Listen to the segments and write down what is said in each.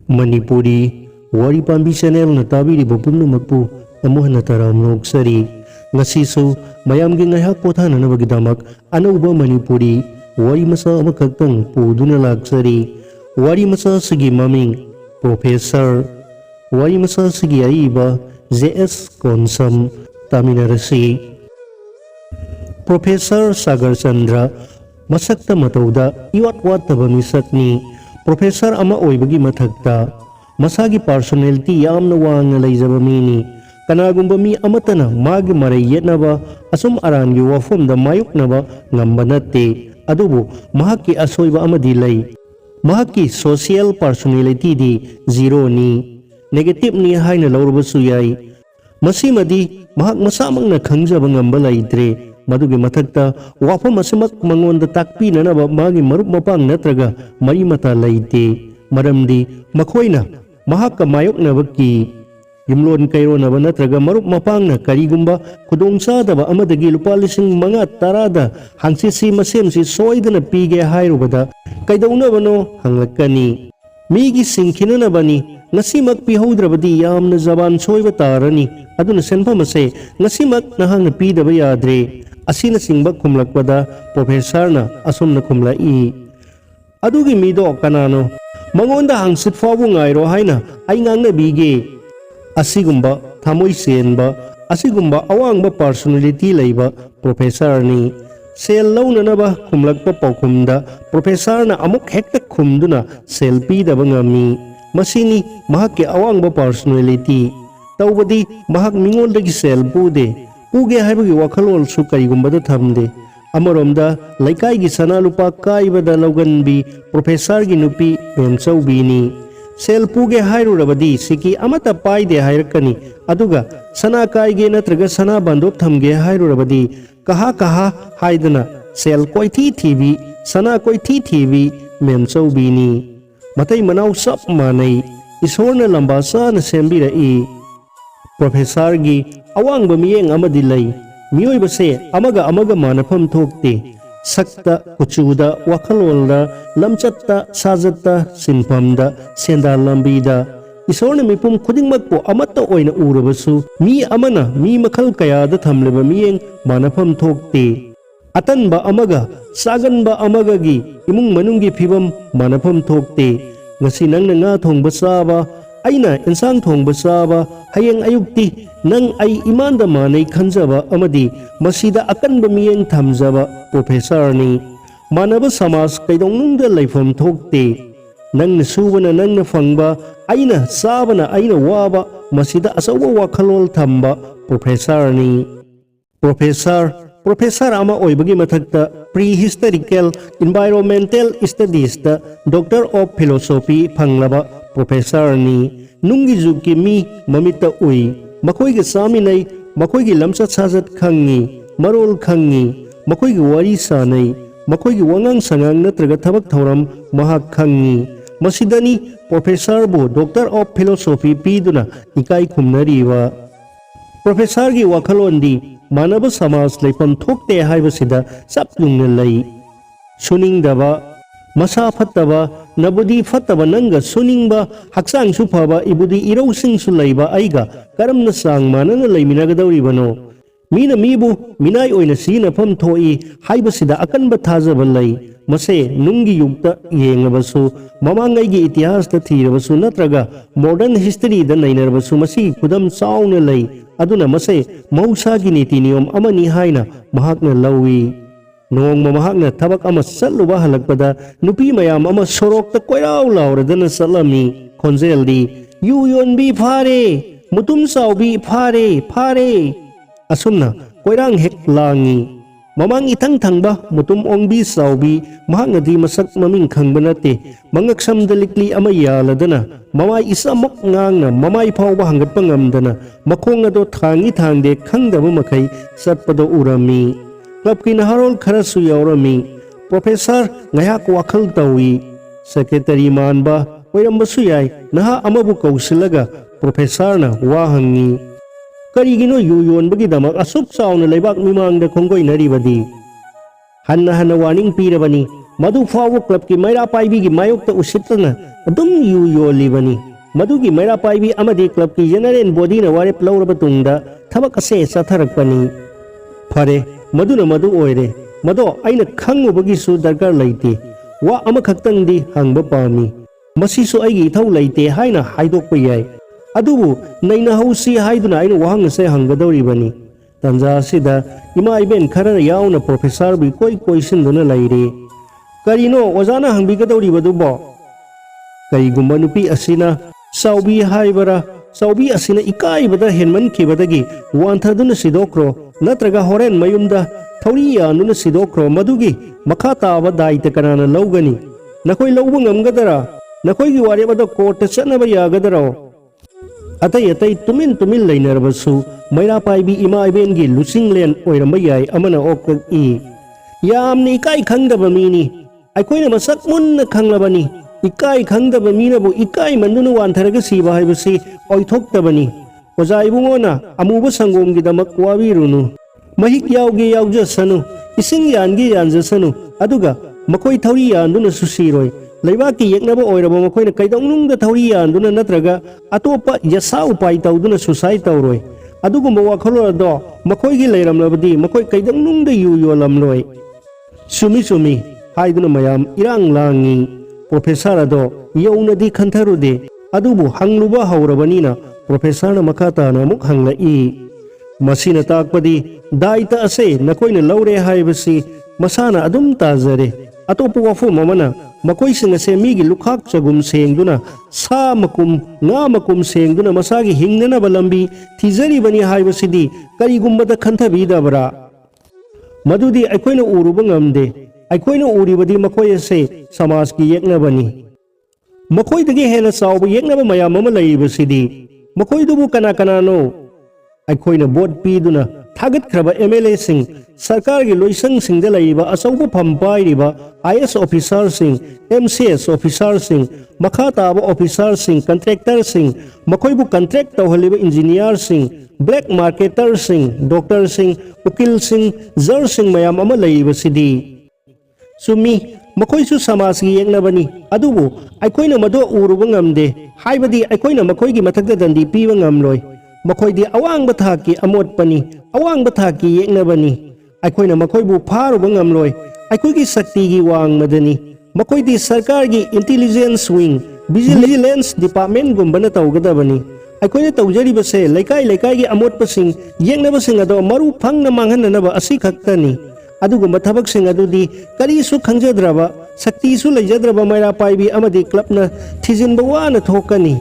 Manipuri Wari Pambi Channel na tabiri bapumnumakpu amuhan na taramnog sari ngasiso mayam gi ngayhak pothana na bagdamak anauba Manipuri wari masa amakagtang puduna lagsari wari masa sige maming Professor wari masa sige aiba JS Konsam Taminarasi Professor Sagar Chandra masakta matauda iwat-wat taba misak ni Professor ama oibagi mathagta masagi personality yamna wang laijaba mini kanagumba mi amatana magi maray yetnaba asum arangi wafom da mayok naba ngamba natte adubu mahaki asoiba amadilay mahaki social personality di zero ni negative ni haina lawraba suyay masimadi mahak masamang na khangjaba ngamba laitre madugi mathagta wafam asimak mangonda takpi na naba magi marup mapang natraga mari mata laite maramdi makoina mahaka mayok na baki yumlon kayo na ba natraga marup mapang na karigumba kudong sadaba amadagi lupa lising mga tarada hangsisi masem si soida na pige hayro bada kaydaw na ba no hangakani migi singkina na ba ni ngasimak pihodra badi yam na zaban soy batarani adu na senpa mase ngasimak na hang napida ba yadre asina singbak kumlakwada Professor na asum na kumlai adugi mido kanano mangonda hangsit fawo ngairo haina ay ngang nabige asigumba thamoy senba asigumba awangba personality layba Professor ni sel launa na ba kumlagpa paukumda Professor na amuk hekta kumduna selfie da bangami masini mahak awangba personality tawbadi mahak mingol dagi sel pude uge haibagi wakhalol su karigumbada thamde amaromda laikai gi sana lupa kaibada lauganbi Professor gi nupi memchaubi ni selpuge hairu rabadi siki amata paide hairakani aduga sana kaige natraga sana bandop thamge hairu rabadi kaha haidana sel koithi thibi sana koithi thibi memchaubi ni matai manau sap manai isorna lamba sa na sembira i Professor gi awang bamiyeng amadi lay miyoy base amaga manapam thokte sakta kuchuda wakhalolda lamchatta sajatta sinpamda senda lambida isorna mipum khudingmak po amatta oina urabasu mi amana mi makhal kayada thamleba miyeng manapam thokte atanba amaga saganba amaga gi imung manunggi phibam manapam thokte ngasi nangna nga thongba saba aina insang thongba saba hayeng ayukti nang ay imanda manay khanjaba amadi masida akanba miyeng thamjaba Professor ni manaba samas kaidong nungda laifam thokte nang nasubana nang nafangba aina sabana aina waba masida asawa wakhalol thamba Professor ni Professor ama oibagi mathagta prehistorical environmental studies da Doctor of Philosophy phanglaba Professor ni nungi juki mi mamita ui makoi ge saminai makoi ge lamsat sajat khangi marol khangi makoi ge wari sanai makoi ge wangang sangang natraga thabak thoram mahak khangi masidani Professor bo Doctor of Philosophy piduna ikai khumnariwa Professor gi wakhalondi manaba samas leipam thokte haibasida saplungna lei suningdaba masa fattaba nabudi fattaba nanga suningba haksang su phaba ibudi irau sing su leiba aiga karamna sang manana leiminagadawribano mina mibu minai oina sina pham thoi haibasida akanba thajaba lei mase nungi yukta yengabasu mamangai gi itihas ta thirabasu natraga modern history da nainarbasu masi kudam sauna lei aduna mase mausa gi niti niyom amani haina mahakna lawi nong mamahakna tabak ama salluba halakpada nupi mayam ama sorokta koiraw lawradana salami khonjeldi yuyon bi phare mutum saubi phare asumna koirang hek langi mamang itang thangba mutum ongbi saubi mahakna di masak maming khangbanate mangak samdalikli ama yaladana mamai isamok ngangna mamai phawba hangat pangamdana makhong ado thangi thangde khangdaba makai satpado urami Club kinaharol kharasu yaurami Professor ngayak wakhal tawi Secretary manba oirambasu yai naha amabu kausilaga Professor na wahangi karigino yuyon bagi damak asup sauna leibak mimangda khongoi naribadi hanna warning pirabani मधु फाव club की मैरा पाइबी की मायोक्ता उसितना अदुम you योलिबनी मधुगी Maira पाइबी अमदी club की general body न वारेप लौरब तुंगदा थबक असे चथरकपनी फरे मधुना मधु ओइरे मदो अइना खंगुबगिसु दरकार लैते वा अमखक्तंगदी हंगब पामी मसीसु अइगी इथौ लैते हाइना हाइदोकप याय अदुबु नैना हौसी हाइदुना अइना वहंगसे हंगदौरिबनी तंजा सिदा इमा इबेन खरना याउना प्रोफेसर बि कोई कोइसिनदुना लैरे करिनो ओजाना हंगबिगदौरिबदुबो करिगुम्बा नुपी असिना साउबी हाइबरा साउबी असिना इकाइबदा हेनमनखिबदगी वांथदुना सिदोक्रो नत्रगा होरेन मयुमदा थौरी यानुना सिदोक्रो मदुगी मखा ताबा दायित्व कनाना लौगनी नखोय लौबा ngamgadara नखोयगी वारेबदा कोर्ट चनबा यागदरो अतई अतई तुमिन तुमिन लैनरबसु मैरा पाइबी इमा इबेनगी लुसिंगलेन ओइरंबा याय अमना ओक्क ई यामनि इकाई खंगदबा मीनी अखोयना मसक मुन्ना खंगलबनी इकाई खंगदबा मीनबु इकाई मंदुना वांथरगा सीबा हाइबसि ओइथोक्तबनी ओजा इबुंगोना अमुबा संगोमगिदमक वाबिरुनु महिक यावगे यावजसनु इसिंग यानगे यानजसनु अदुगा मखोय थौरी यानदुना सुसीरोय लैबाकी येकनबा ओइरबा मखोयना कैदौनुंगदा थौरी यानदुना नत्रगा अतोपा यसा उपाय तौदुना सुसाइ तौरोय अदुगुम्बा वाखलोदो मखोयगी लैरमलबदी मखोय कैदौनुंगदा यु योलमलोय सुमी सुमी हाइदुना मयाम इरांग लांगी प्रोफेसर अदो यौनदी खंथरुदे अदुबु हंगलुबा हौरबनीना प्रोफेसर मखा ताना मुख हंगलई मसीना ताकपदी दायित्व असे नकोइना लौरे हाइबसी मसाना अदुम ताजरे अतोप वफुम अमना मकोइसिंग असे मीगी लुखाक चगुम सेंगदुना सा मकुम nga मकुम सेंगदुना मसागी हिंगनबा लंबी थिजरीबनी हाइबसिदी करिगुम्बदा खंथबीदबरा मदुदी अखोइना उरुबा ngamde अखोइना उरिबदी मखोय असे समाज की येकनबनी मखोयदगी हेना चावबा येकनबा मयाम अमा लैबसिदी मखोयदुबु कना कनानो अखोइना बोट पीदुना थागतख्रबा एमएलए सिंह सरकार की लोइसंग सिंगदा लैबा अचौबा फम पाइरिबा IAS officer Singh MCS officer Singh मखा ताबा ऑफिसर सिंह कंट्रैक्टर सिंह मखोयबु कंट्रैक्ट तौहलिबा engineer Singh black marketer Singh doctor Singh उकिल सिंह जर सिंह मयाम अमा लैबसिदी सुमी मखोयसु समाज की येकनबनी अदुबु अखोइना मदो उरुबा ngamde हाइबदी अखोइना मखोयगी मथक्ता दंदी पीबा ngamloi मखोयदी अवांग थाकी अमोटपनी अवांग थाकी येकनबनी अखोइना मखोयबु फारुबा ngamloi अखोयगी शक्ति की वांगमदनी मखोयदी सरकार की इंटेलिजेंस विंग विजिलेंस डिपार्टमेंट गुंबना तौगदबनी अखोइना तौजरिबसे लैकाई लैकाई की अमोटपसिंग येकनबसिंग अदो मरु फंगना मांगहननबा असि खक्तनी अदुगुम्बा थबकसिंग अदुदी करिसु खंजद्रबा शक्तिसु लैजद्रबा मैरा पाइबी अमदी क्लबना थिजिनबा वाना थोकनी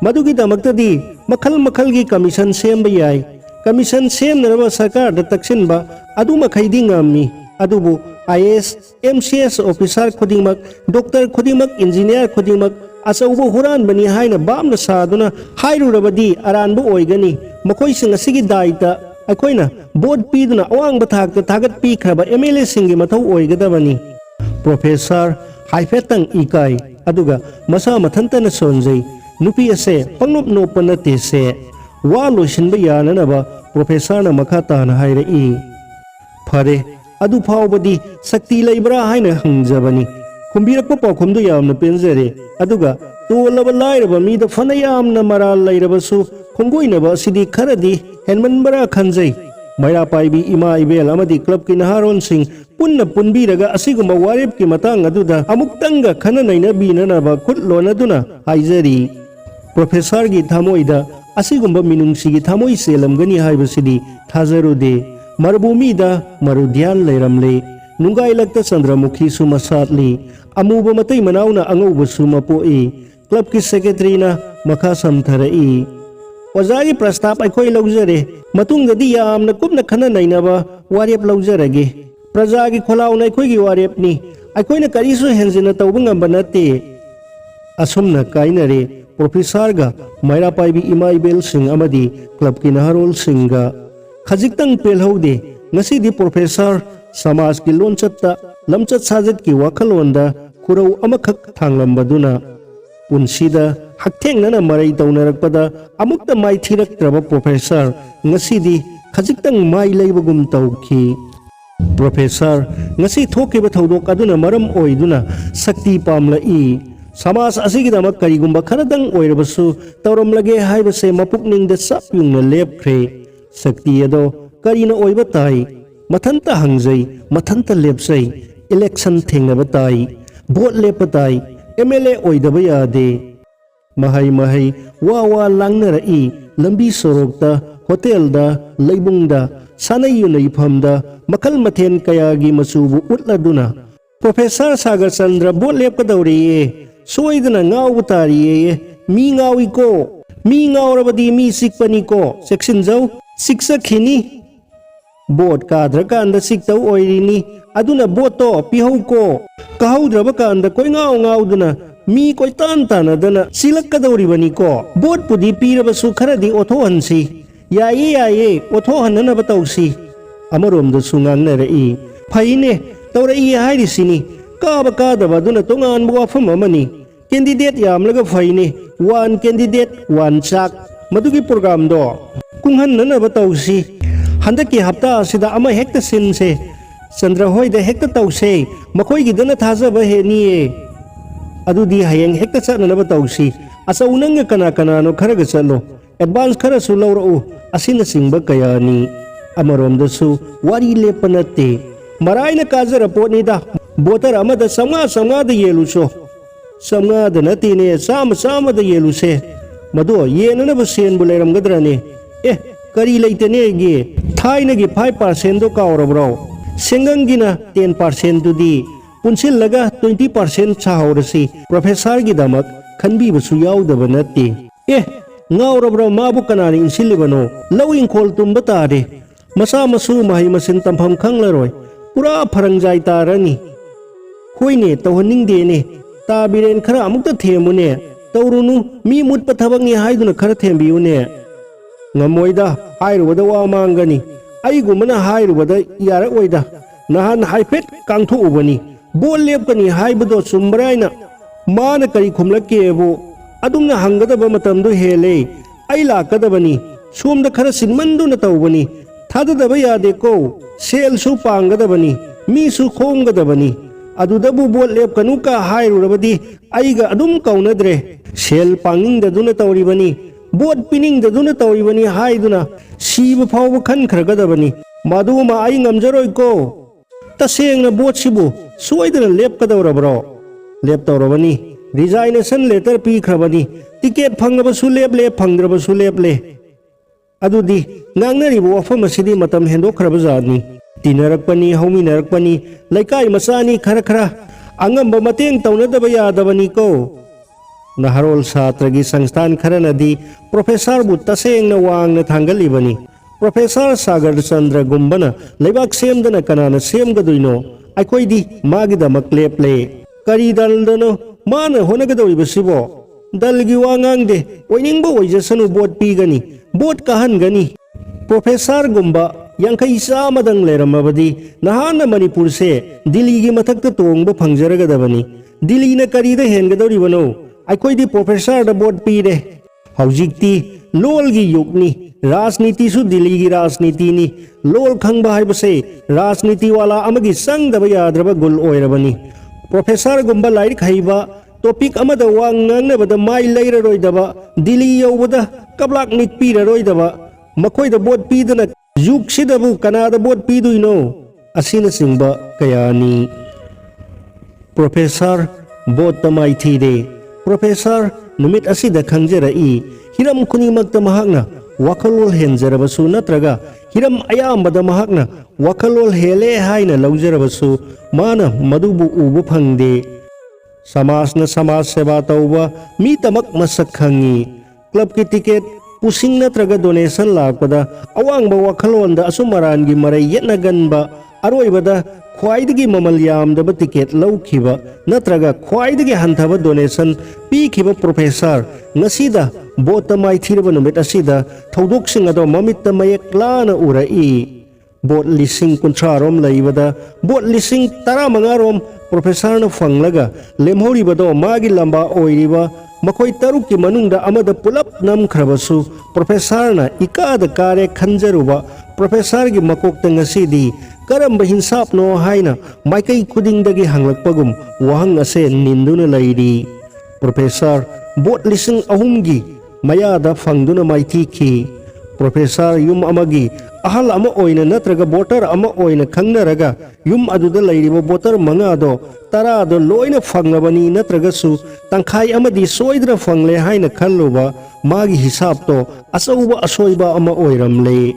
मदुगी दमक्तदी मखल मखल की कमीशन सेमबा याय कमीशन सेमनरबा सरकार द तक्सिनबा अदु मखैदी ngammi अदुबु आईएएस एमसीएस ऑफिसर खुदिमक डॉक्टर खुदिमक इंजीनियर खुदिमक अचौबा हुरानबनी हाइना बामना सादुना हाइरुरबदी अरानबा ओइगनी मखोयसिंग असिगी दायित्व अखोइना बोर्ड पीदुना अवांग थाकता थागत पीख्रबा एमएलए सिंगी मथौ ओइगदबनी प्रोफेसर हाइफेतंग इकाई अदुगा मसा मथंतना सोनजै नुपी असे पंगनोप नोप नते से वा लोइसिनबा याननबा प्रोफेसर न मखा ताना हाइरई फरे अदु फावबदी शक्ति लैब्रा हाइना हंगजबनी खुंबिरकपा पाखुमदु यामना पेंजरे अदुगा तोलबा लाइरबा मीदा फना यामना मराल लैरबसु खुंगोइनबा सिदी खरदी हेनमनबरा खंजै मैरा पाइबी इमा इबेल अमदी क्लब की नहारोन सिंह पुन्ना पुनबीरगा असिगुम्बा वारेप की मतांग अदुदा अमुक्तंगा खना नैना बीननबा खुद लोनदुना हाइजरी प्रोफेसर की थामोइदा असिगुम्बा मिनुंगसी की थामोइ सेलमगनी हाइबसिदी थाजरुदे मरुभूमिदा मरुध्यान लैरमले नुंगाइलक्ता चंद्रमुखी सुमसातली अमुबा मतै मनाउना अंगौबा सुमपोई क्लब की सेक्रेटरीना मखा समथरई ओजागी प्रस्ताव अखोई लौजरे मतुंगददी यामना कुपना खना नैनबा वारेप लौजरगे प्रजा की खोलाउना अखोईगी वारेपनी अखोइना करिसु हेंजिना तौबा ngamba नते असुमना काइनरे प्रोफेसरगा मैरा पाइबी इमा इबेल सिंह अमदी क्लब की नहारोल सिंहगा खजिक्तंग पेलहौदे ngasiदी प्रोफेसर समाज की लोनचत्ता लमचत साजत की वाखलोंदा खुरौ अमखक थांगलंबदुना पुनसीदा हक्थेंगना मरै तौनरकपदा अमुक्ता माइथिरक्त्रबा professor ngasiदी खजिक्तंग my लैबगुम तौखी Professor ngasi thokiba thodok aduna maram oiduna sakti pamlai samas asigidama karigumba kharadang oirabasu tawramlage haibase mapukningda sapyungna lepkhre sakti ado karina oiba tai mathanta hangjai mathanta lepsai election thengnaba tai vote lepa tai MLA oidaba yade mahai mahai wa langnarai lambi sorokta hotelda leibungda sanayuna ifamda makal mathen kayagi masubu utladuna Professor Sagar Chandra vote lepkadawriye soidana ngau tariye mi ngawi ko mi ngaurabadi mi sikpani ko section jau siksa khini vote kadra kanda siktau oirini aduna vote to pihau ko kahaudraba kanda koi ngau duna mi koi tan dana silakkadawri bani ko vote pudi pirabasu kharadi othohansi yaye othohanna batausi amarom da sungang na rai phaine tawrai hairisini kaba kadaba duna tongan wafam amani candidate yamlaga phaine one candidate one chak madugi program do kunghanna batausi handaki hafta asida ama hekta sinse Chandra hoida hekta tause makhoi gidana thajaba heniye adudi hayeng hekta channa batausi asa unanga kana no kharaga chalo advance khara su lawrau asina singba kayani amarom da su wari lepanate maraina kazara potnida botar amada samga da yeluso samga da natine sama da yeluse mado yenana basen buleram gadrane kari leitane ge thaina ge 5% do kaurabro sengangina 10% dudi punsil laga 20% chahorasi professor gi damak khanbi basu yaudaba nate ngaurabro mabu kanani insilibano lawing khol tumba tare masa masu mahi masin tampham khanglaroi pura pharangjai tarani khoine tawhaning dene tabiren khara amukta themune tawrunu mi mutpa thabangni haiduna khara thembiune ngamoida hairubada wa mangani aigumana hairubada yara oida nahan haifet kangtho ubani bol lepkani haibado sumbraina mana kari khumlakebu adumna hangadaba matamdu hele ai lakadabani somda khara sinmanduna tawbani thadadaba yade ko sel su pangadabani mi su khomgadabani adudabu bol lepkanu ka hairurabadi aiga adum kaunadre sel pangingdaduna tawribani bot piningdaduna tawribani haiduna siba phawba khan khragadabani maduma ai ngamjaroi ko tasengna bot sibu soidana lepkadawrabro leptawrabani resignation letter pi khrabani ticket phangbasu leple phangdrabasu leple adudi ngangnari bo wafam asidi matam hendo khrabajani tinarakpani hauminarakpani laikai masani khara angamba mateng taunadaba yadabani ko naharol satragi sangstan kharanadi professor bu tasengna wangna thangalibani professor Sagar Chandra gumbana leibak semdana kanana semgaduino aikoidi magi damak leple kari daldano mana honagadawibasibo dalgi wangangde oiningba oijasanu bot pigani bot kahangani professor gumba yankai samadang leramabadi nahana manipur se Delhi gi mathakta tongba phangjaragabani Delhi na karida hengadawribano aikoidi professor da bot pire haujikti lol gi yukni rajniti su Delhi gi rajniti ni lol khangba haibase rajniti wala amagi sangdaba yadraba gul oirabani professor gumba laik haiba topic amada wangangnabada mai leiraroidaba Delhi yobada kablak nikpiraroidaba makoida bot pidana yuksidabu kanada bot piduino asina singba kayani professor bot tamai thide professor numit asida khangjarai hiram kunimakta mahakna wakalol henjarabasu natraga hiram ayambada mahakna wakalol hele haina laujarabasu mana madubu ubu phangde समाजना समाज सेवा तौबा मी तमक मसक खंगी club की ticket pushing नत्रगा donation लापदा अवांगबा वखलोंदा असुमरानगी मरै यत्नगनबा अरोइबदा ख्वाइदगी ममल यामदबा ticket लौखिबा नत्रगा ख्वाइदगी हंथबा donation पीखिबा professor ngasiदा बोत माइथिरबा नुमित असिदा थौदोकसिंग अदो ममित्त मयेक लाना Urai boat लिसिंग कुंथ्रारोम लैबदा boat लिसिंग 15 रोम professor न फंगलगा लेमहोरिबदो मागी लंबा ओइरिबा मखोई तरुक की मनुंगदा अमदा पुलप नमख्रबसु प्रोफेसर न इकाद कारे खंजरुबा प्रोफेसर की मकोक्ता ngasiदी karamba hinsapno haina maikai khudingdagi hanglakpagum wahang ase ninduna lairi. Professor bot lising ahumgi mayada fangduna maithiki. Professor yum amagi ahal ama oina natraga voter ama oina khangnaraga yum aduda lairiba voter manga do tara do loina fanglabani natraga su tangkhai amadi soidra fangle haina khalluba magi hisab to asauba asoiba ama oiramle.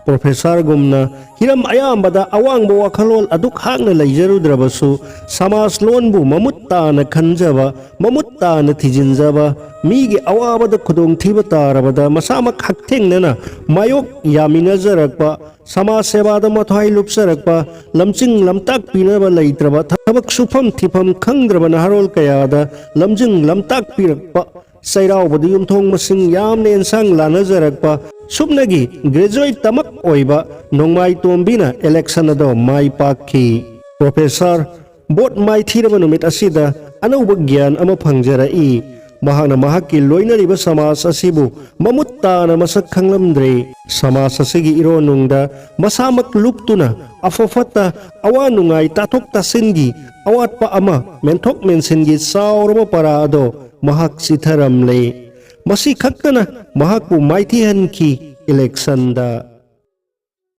Professor gumna hiram ayambada awangba wakhalol aduk hakna leijarudrabasu samas lonbu mamutta na khanjaba mamutta na thijinjaba migi awabada khudong thiba tarabada masama khakthengna mayok yaminajarakpa samas sebada mathai lupsarakpa lamching lamtak pinaba leitraba thabak sufam thifam khangdraba naharol kayada lamjing lamtak pirakpa sairaubadi yumthong masing yamne ensang lanajarakpa subnagi graduate tamak oiba nongmai tombina election ado mai pakhi. Professor bot mai thiraba numit asida anauba gyan ama phangjarai mahana mahaki loinariba samas asibu mamutta na masak khanglamdre samas asigi ironungda masamak luptuna afofata awanungai tatok tasingi awat pa ama menthok mensingi sauraba para ado mahak sitharamle. Masi khaktana mahakpu maithihan ki election da.